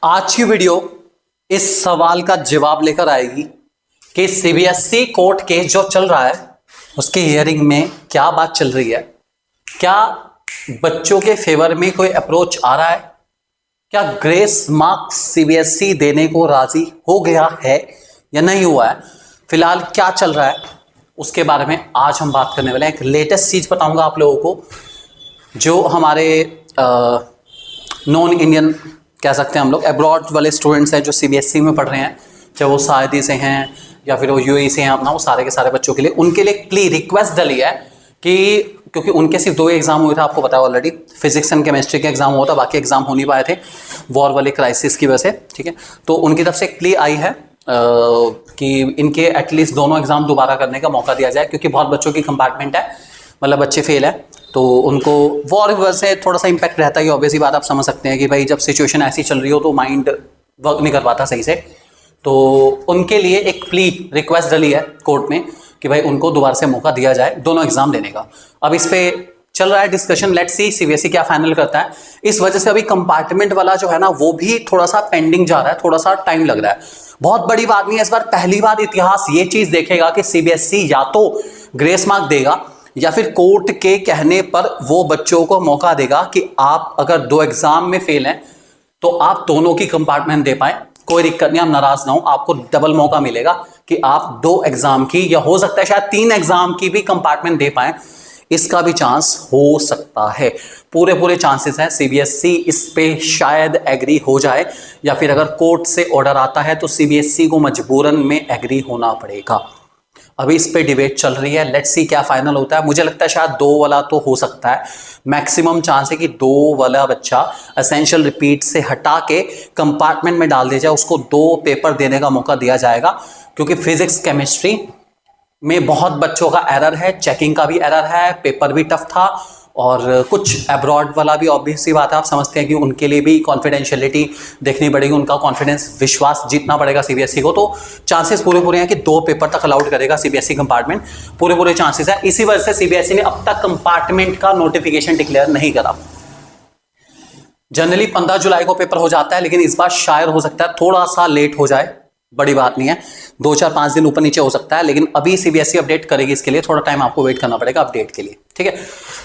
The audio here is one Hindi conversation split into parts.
आज की वीडियो इस सवाल का जवाब लेकर आएगी कि सीबीएसई कोर्ट केस जो चल रहा है उसके हियरिंग में क्या बात चल रही है। क्या बच्चों के फेवर में कोई अप्रोच आ रहा है? क्या ग्रेस मार्क्स सीबीएसई देने को राजी हो गया है या नहीं हुआ है? फिलहाल क्या चल रहा है उसके बारे में आज हम बात करने वाले हैं। एक लेटेस्ट चीज बताऊंगा आप लोगों को, जो हमारे नॉन इंडियन कह सकते हैं हम लोग अब्रॉड वाले स्टूडेंट्स हैं जो सीबीएसई में पढ़ रहे हैं, चाहे वो सऊदी से हैं या फिर वो यूएई से हैं अपना, वो सारे के सारे बच्चों के लिए उनके लिए एक प्ली रिक्वेस्ट डली है कि क्योंकि उनके सिर्फ 2 एग्जाम हुए थे, आपको पता है ऑलरेडी, फिजिक्स एंड केमिस्ट्री के एग्जाम हुआ था, बाकी एग्जाम हो नहीं पाए थे वॉर वाले क्राइसिस की वजह से। ठीक है, तो उनकी तरफ से एक प्ली आई है कि इनके एटलीस्ट दोनों एग्जाम दोबारा करने का मौका दिया जाए, क्योंकि बहुत बच्चों की कंपार्टमेंट है, मतलब बच्चे फेल है, तो उनको वॉर वजह से थोड़ा सा इम्पैक्ट रहता है। ऑब्वियसली बात आप समझ सकते हैं कि भाई जब सिचुएशन ऐसी चल रही हो तो माइंड वर्क नहीं कर पाता सही से। तो उनके लिए एक प्ली रिक्वेस्ट डली है कोर्ट में कि भाई उनको दोबारा से मौका दिया जाए दोनों एग्जाम देने का। अब इस पे चल रहा है डिस्कशन, लेट्स सी सीबीएसई क्या फाइनल करता है। इस वजह से अभी कंपार्टमेंट वाला जो है ना वो भी थोड़ा सा पेंडिंग जा रहा है, थोड़ा सा टाइम लग रहा है। बहुत बड़ी बात नहीं है, इस बार पहली बार इतिहास ये चीज देखेगा कि सीबीएसई या तो ग्रेस मार्क देगा या फिर कोर्ट के कहने पर वो बच्चों को मौका देगा कि आप अगर 2 एग्जाम में फेल हैं तो आप दोनों की कंपार्टमेंट दे पाए, कोई दिक्कत नहीं, आप नाराज ना हो, आपको डबल मौका मिलेगा कि आप 2 एग्जाम की या हो सकता है शायद 3 एग्जाम की भी कंपार्टमेंट दे पाए। इसका भी चांस हो सकता है, पूरे चांसेस हैं। सीबीएसई इस पे शायद एग्री हो जाए या फिर अगर कोर्ट से ऑर्डर आता है तो सीबीएसई को मजबूरन में एग्री होना पड़ेगा। अभी इस पे डिबेट चल रही है, लेट्स सी क्या फाइनल होता है। मुझे लगता है शायद 2 वाला तो हो सकता है, मैक्सिमम चांस है कि 2 वाला बच्चा एसेंशियल रिपीट से हटा के कंपार्टमेंट में डाल दिया जाए, उसको 2 पेपर देने का मौका दिया जाएगा, क्योंकि फिजिक्स केमिस्ट्री में बहुत बच्चों का एरर है, चेकिंग का भी एरर है, पेपर भी टफ था, और कुछ अब्रॉड वाला भी ऑब्वियस सी बात है, आप समझते हैं कि उनके लिए भी कॉन्फिडेंशियलिटी देखनी पड़ेगी, उनका कॉन्फिडेंस विश्वास जीतना पड़ेगा सीबीएसई को। तो चांसेस पूरे हैं कि 2 पेपर तक अलाउड करेगा सीबीएसई कंपार्टमेंट, पूरे चांसेस है। इसी वजह से सीबीएसई ने अब तक कंपार्टमेंट का नोटिफिकेशन डिक्लेयर नहीं करा। जनरली 15 जुलाई को पेपर हो जाता है, लेकिन इस बार शायद हो सकता है थोड़ा सा लेट हो जाए, बड़ी बात नहीं है, 2-4-5 दिन ऊपर नीचे हो सकता है, लेकिन अभी सीबीएसई अपडेट करेगी, इसके लिए थोड़ा टाइम आपको वेट करना पड़ेगा अपडेट के लिए। ठीक है,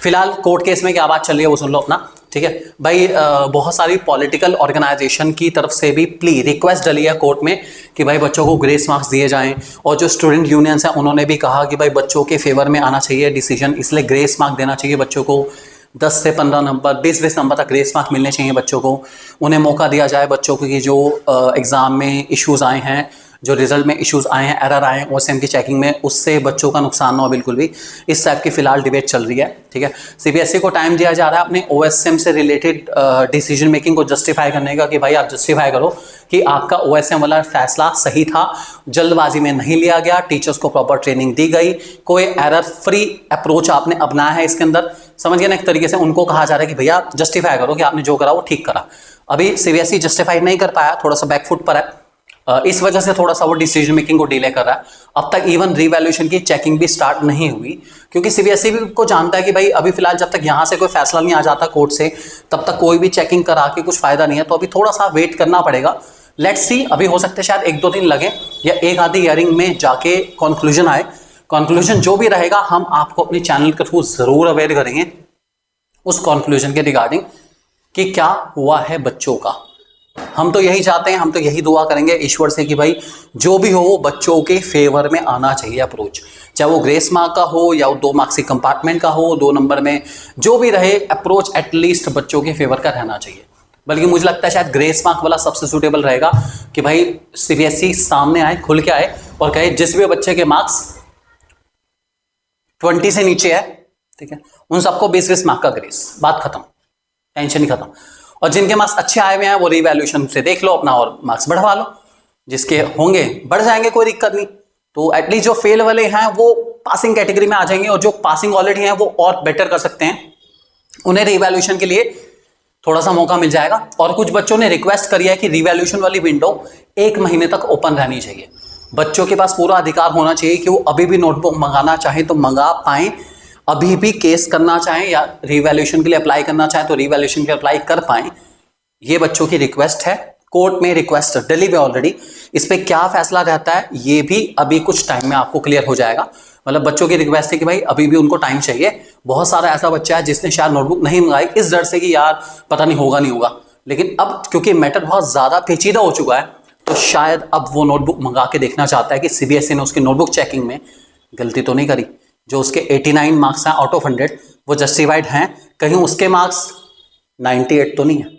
फिलहाल कोर्ट केस में क्या बात चल रही है वो सुन लो अपना। ठीक है भाई, बहुत सारी पॉलिटिकल ऑर्गेनाइजेशन की तरफ से भी प्ली रिक्वेस्ट डली है कोर्ट में कि भाई बच्चों को ग्रेस मार्क्स दिए जाएं, और जो स्टूडेंट यूनियंस हैं उन्होंने भी कहा कि भाई बच्चों के फेवर में आना चाहिए डिसीजन, इसलिए ग्रेस मार्क देना चाहिए बच्चों को। 10 से 15 नंबर, 20 नंबर तक ग्रेस मार्क मिलने चाहिए बच्चों को, उन्हें मौका दिया जाए बच्चों को कि जो एग्ज़ाम में इश्यूज आए हैं, जो रिजल्ट में इश्यूज आए हैं, एरर आए हैं ओएसएम की चेकिंग में, उससे बच्चों का नुकसान ना हो बिल्कुल भी। इस टाइप की फिलहाल डिबेट चल रही है। ठीक है, सीबीएसई को टाइम दिया जा रहा है अपने ओएसएम से रिलेटेड डिसीजन मेकिंग को जस्टिफाई करने का, कि भाई आप जस्टिफाई करो कि आपका ओएसएम वाला फैसला सही था, जल्दबाजी में नहीं लिया गया, टीचर्स को प्रॉपर ट्रेनिंग दी गई, कोई एरर फ्री अप्रोच आपने अपनाया है इसके अंदर, समझ गया ना। एक तरीके से उनको कहा जा रहा है कि भैया जस्टिफाई करो कि आपने जो करा वो ठीक करा। अभी सीबीएसई जस्टिफाई नहीं कर पाया, थोड़ा सा बैकफुट पर है, इस वजह से थोड़ा सा वो डिसीजन मेकिंग को डिले कर रहा है। अब तक इवन रीवैल्यूएशन की चेकिंग भी स्टार्ट नहीं हुई, क्योंकि सीबीएसई भी को जानता है कि भाई अभी फिलहाल जब तक यहाँ से कोई फैसला नहीं आ जाता कोर्ट से, तब तक कोई भी चेकिंग करा के कुछ फायदा नहीं है, तो अभी थोड़ा सा वेट करना पड़ेगा। लेट्स सी, अभी हो सकता है शायद 1-2 दिन लगे या एक आधी हियरिंग में जाके कंक्लूजन आए। कंक्लूजन जो भी रहेगा हम आपको अपने चैनल के थ्रू जरूर अवेयर करेंगे उस कंक्लूजन के रिगार्डिंग कि क्या हुआ है बच्चों का। हम तो यही चाहते हैं, हम तो यही दुआ करेंगे ईश्वर से कि भाई जो भी हो वो बच्चों के फेवर में आना चाहिए अप्रोच, चाहे वो ग्रेस मार्क का हो या वो 2 मार्क्स की कंपार्टमेंट का हो, 2 नंबर में जो भी रहे अप्रोच एटलीस्ट बच्चों के फेवर का रहना चाहिए। बल्कि मुझे लगता है शायद ग्रेस मार्क वाला सबसे सूटेबल रहेगा कि भाई सीबीएसई सामने आए, खुल के आए और कहे जिस भी बच्चे के मार्क्स 20 से नीचे है, ठीक है, उन सबको 20 मार्क का ग्रेस, बात खत्म, टेंशन ही खत्म। और जिनके मार्क्स अच्छे आए हुए हैं वो रिवैल्यूएशन से देख लो अपना और मार्क्स बढ़वा लो, जिसके होंगे बढ़ जाएंगे, कोई दिक्कत नहीं। तो एटलीस्ट जो फेल वाले हैं वो पासिंग कैटेगरी में आ जाएंगे, और जो पासिंग ऑलरेडी हैं वो और बेटर कर सकते हैं, उन्हें रिवैल्यूएशन के लिए थोड़ा सा मौका मिल जाएगा। और कुछ बच्चों ने रिक्वेस्ट करी है कि रिवैल्यूएशन वाली विंडो 1 महीने तक ओपन रहनी चाहिए। बच्चों के पास पूरा अधिकार होना चाहिए कि वो अभी भी नोटबुक मंगाना चाहे तो मंगा पाएं, अभी भी केस करना चाहें या रिवैल्यूएशन के लिए अप्लाई करना चाहें तो रिवैल्यूएशन के लिए अप्लाई कर पाएं। ये बच्चों की रिक्वेस्ट है कोर्ट में रिक्वेस्ट डली हुई ऑलरेडी। इस पे क्या फैसला रहता है ये भी अभी कुछ टाइम में आपको क्लियर हो जाएगा। मतलब बच्चों की रिक्वेस्ट है कि भाई अभी भी उनको टाइम चाहिए। बहुत सारा ऐसा बच्चा है जिसने शायद नोटबुक नहीं मंगाई इस डर से कि यार पता नहीं होगा नहीं होगा, लेकिन अब क्योंकि मैटर बहुत ज़्यादा पेचीदा हो चुका है तो शायद अब वो नोटबुक मंगा के देखना चाहता है कि सीबीएसई ने उसकी नोटबुक चेकिंग में गलती तो नहीं करी। जो उसके 89 मार्क्स हैं आउट ऑफ 100 वो जस्टिफाइड हैं, कहीं उसके मार्क्स 98 तो नहीं है।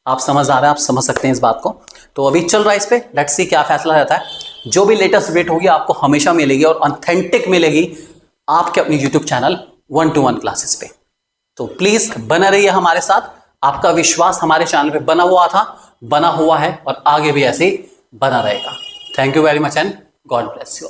आप समझ आ रहे हैं, आप समझ सकते हैं इस बात को। तो अभी चल रहा है इस पे, लेट्स सी क्या फैसला रहता है। जो भी लेटेस्ट अपडेट होगी आपको हमेशा मिलेगी और ऑथेंटिक मिलेगी आपके अपनी यूट्यूब चैनल 1-to-1 क्लासेस पे। तो प्लीज बना रहिए हमारे साथ। आपका विश्वास हमारे चैनल पे बना हुआ था, बना हुआ है और आगे भी ऐसे ही बना रहेगा। Thank you very much and God bless you all.